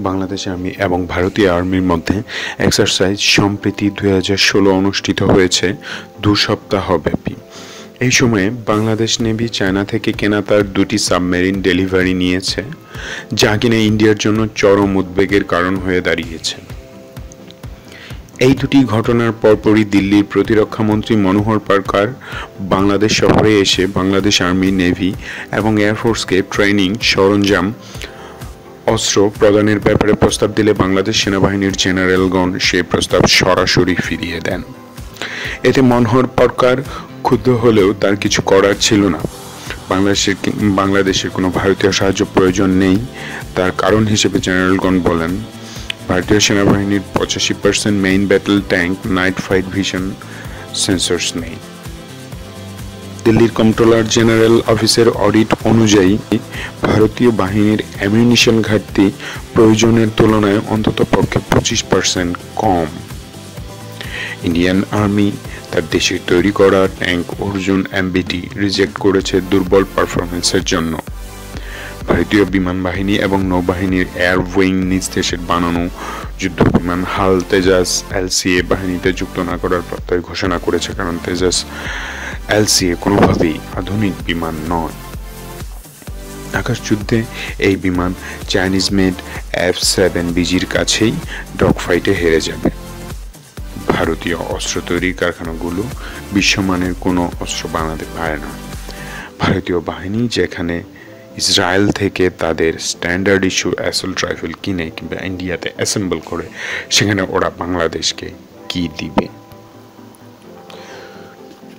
Bangladesh army এবং ভারতীয় আর্মির মধ্যে এক্সারসাইজ সম্প্রতি 2016 অনুষ্ঠিত হয়েছে 2 সপ্তাহ ব্যাপী। এই সময়ে বাংলাদেশ নেভি চায়না থেকে কেনা তার 2টি সাবমেরিন ডেলিভারি নিয়েছে, যা কিনা ইন্ডিয়ার জন্য চরম উদ্বেগের কারণ হয়ে দাঁড়িয়েছে। এই দুটি ঘটনার পরপরই দিল্লির প্রতিরক্ষামন্ত্রী মনোহর পার্কার বাংলাদেশ সফরে এসে বাংলাদেশ আর্মি, নেভি এবং এয়ারফোর্সকে ট্রেনিং, সরঞ্জাম, অস্ত্র প্রদানের ব্যাপারে প্রস্তাব দিলে বাংলাদেশ সেনাবাহিনীর জেনারেলগণ সেই প্রস্তাব সরাসরি ফিরিয়ে দেন। এতে মনোহর পার্কার ক্ষুব্ধ হলেও তার কিছু করার ছিল না। বাংলাদেশের কোনো ভারতীয় সাহায্য প্রয়োজন নেই। তার কারণ হিসেবে জেনারেলগণ বলেন, ভারতীয় সেনাবাহিনীর 85% main battle tank, night fight vision sensors নেই। দিল্লির কন্ট্রোলার জেনারেল অফিসের অডিট অনুযায়ী ভারতীয় বাহিনীর অ্যামিউনিশন ঘাটতি প্রয়োজনের তুলনায় অন্ততপক্ষে 25% কম। ইন্ডিয়ান আর্মি তার দেশে তৈরি করা ট্যাঙ্ক অর্জুন MBT রিজেক্ট করেছে দুর্বল পারফরমেন্সের জন্য। ভারতীয় বিমান বাহিনী এবং নৌবাহিনীর এয়ার উইং নিজ দেশের বানানো যুদ্ধ বিমান হাল তেজাস LCA বাহিনীতে যুক্ত না করার প্রত্যয় ঘোষণা করেছে, কারণ তেজাস LCA কোনোভাবেই আধুনিক বিমান নয়। আকাশ যুদ্ধে এই বিমান চাইনিজ মেড F-7BG'র কাছেই ডগ ফাইটে হেরে যাবে। ভারতীয় অস্ত্র তৈরির কারখানাগুলো বিশ্বমানের কোনো অস্ত্র বানাতে পারে না। ভারতীয় বাহিনী যেখানে ইসরায়েল থেকে তাদের স্ট্যান্ডার্ড ইস্যু অ্যাসল্ট রাইফেল কিনে কিংবা ইন্ডিয়াতে অ্যাসেম্বল করে, সেখানে ওরা বাংলাদেশকে কি দিবে?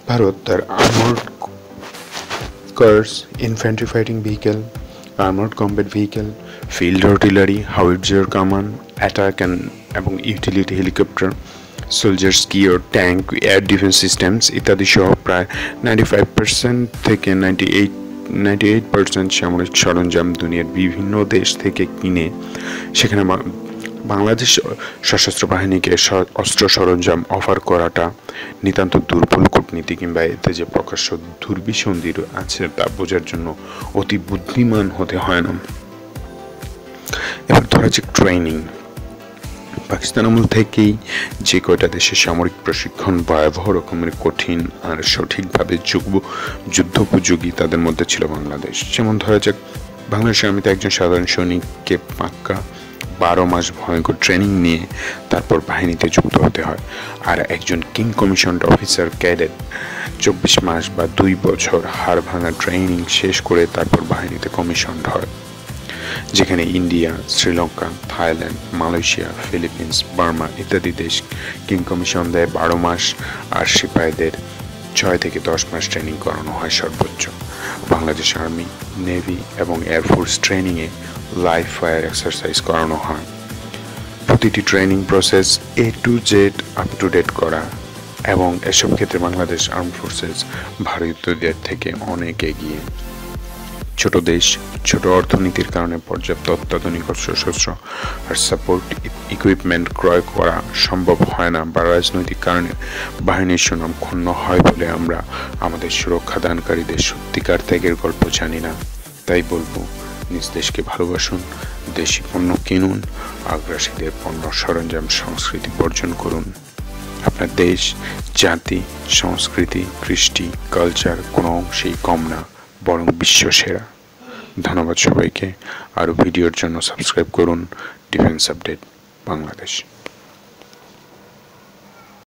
ভারত তার armed cars, infantry fighting vehicle, armed combat vehicle, field artillery, howitzer কামান, অ্যাটাক এবং utility helicopter, soldiers gear, tank, air defence systems ইত্যাদি সহ প্রায় 95% থেকে 98% সামরিক সরঞ্জাম দুনিয়ার বিভিন্ন দেশ থেকে কিনে সেখানে বাংলাদেশ সশস্ত্র বাহিনীকে অস্ত্র সরঞ্জাম অফার করাটা নিতান্ত দুর্বল কূটনীতি, কিংবা এতে যে প্রকাশ্য দুর্বিসন্ধি আছে তা বোঝার জন্য অতি বুদ্ধিমান হতে হয় না। এবার ধরা যাক ট্রেনিং। পাকিস্তান আমল থেকেই যে কয়টা দেশের সামরিক প্রশিক্ষণ ভয়াবহ রকমের কঠিন আর সঠিকভাবে যুদ্ধোপযোগী, তাদের মধ্যে ছিল বাংলাদেশ। যেমন ধরা যাক, বাংলাদেশের আর্মিতে একজন সাধারণ সৈনিককে পাক্কা 12 মাস ভয়ঙ্কর ট্রেনিং নিয়ে তারপর বাহিনীতে যুক্ত হতে হয়, আর একজন কিং কমিশনড অফিসার ক্যাডেট 24 মাস বা 2 বছর হাড় ভাঙা ট্রেনিং শেষ করে তারপর বাহিনীতে কমিশনড হয়। যেখানে India, Sri Lanka, Thailand, Malaysia, Philippines, Burma ইত্যাদি দেশ কিং কমিশন দেয় 12 মাস, আর সিপাহীদের 6 থেকে 10 মাস ট্রেনিং করানো হয় সর্বোচ্চ। বাংলাদেশ আর্মি, নেভি এবং এয়ারফোর্স ট্রেনিংয়ে লাইভ ফায়ার এক্সারসাইজ করানো হয়। প্রতিটি training process A to Z up to date করা, এবং এসব ক্ষেত্রে বাংলাদেশ আর্ম ফোর্সেস ভারতীয়দের থেকে অনেক এগিয়ে। ছোট দেশ, ছোট অর্থনীতির কারণে পর্যাপ্ত অত্যাধুনিক অস্ত্রশস্ত্র আর সাপোর্ট ইকুইপমেন্ট ক্রয় করা সম্ভব হয় না, বা রাজনৈতিক কারণে বাহিনীর সুনাম ক্ষুণ্ণ হয় বলে আমরা আমাদের সুরক্ষা দানকারীদের সত্যিকার ত্যাগের গল্প জানি না। তাই বলবো, নিজ দেশকে ভালোবাসুন, দেশি পণ্য কিনুন, আগ্রাসীদের পণ্য সরঞ্জাম সংস্কৃতি বর্জন করুন। আপনার দেশ, জাতি, সংস্কৃতি, কৃষ্টি, কালচার কোনো অংশেই কম না, বরং বিশ্ব সেরা। ধন্যবাদ সবাইকে। আরও ভিডিওর জন্য সাবস্ক্রাইব করুন ডিফেন্স আপডেট বাংলাদেশ।